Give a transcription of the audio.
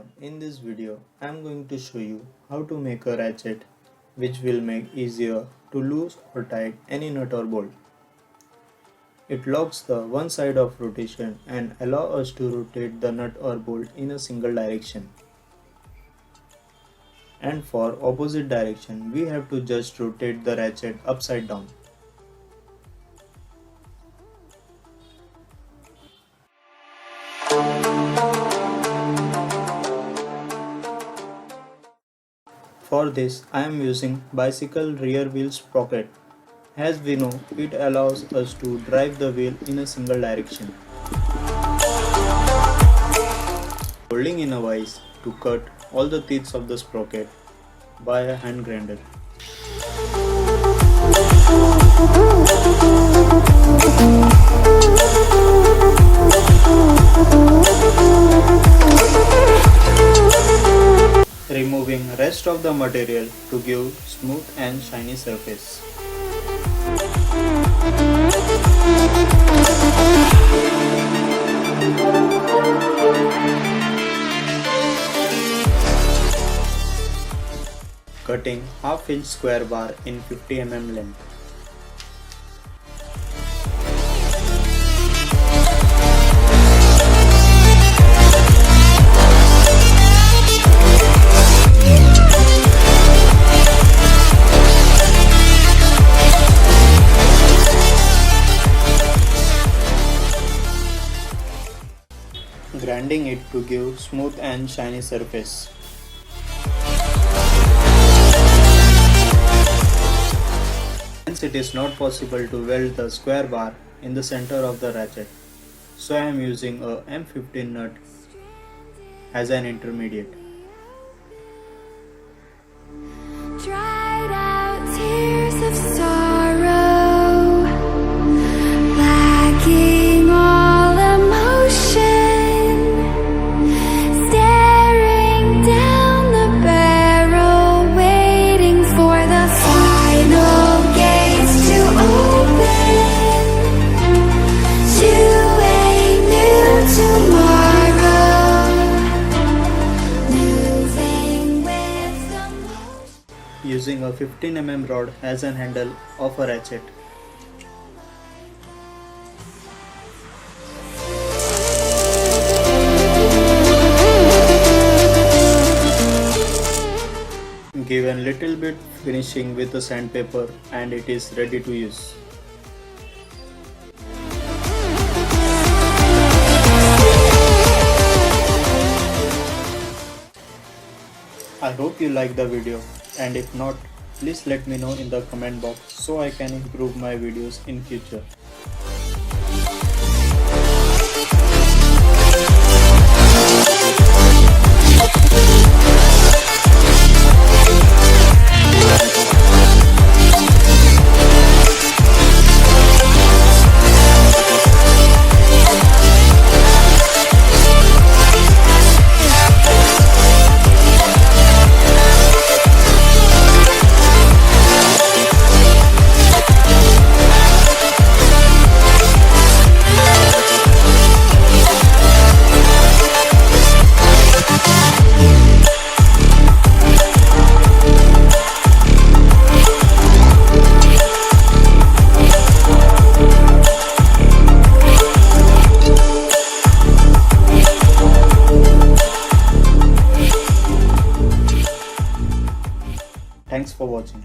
everyone, in this video I am going to show you how to make a ratchet which will make easier to loose or tight any nut or bolt. It locks the one side of rotation and allow us to rotate the nut or bolt in a single direction. And for opposite direction we have to just rotate the ratchet upside down. For this, I am using bicycle rear wheel sprocket. As we know, it allows us to drive the wheel in a single direction. Holding in a vise to cut all the teeth of the sprocket by a hand grinder. Removing rest of the material to give smooth and shiny surface. Cutting half-inch square bar in 50 mm length. Grinding it to give smooth and shiny surface. Since it is not possible to weld the square bar in the center of the ratchet, so I am using a M15 nut as an intermediate. Dried out tears of sorrow, lacking all emotion. Using a 15 mm rod as an handle of a ratchet. Give a little bit finishing with the sandpaper and it is ready to use. I hope you like the video, and if not, please let me know in the comment box so I can improve my videos in future. Thanks for watching.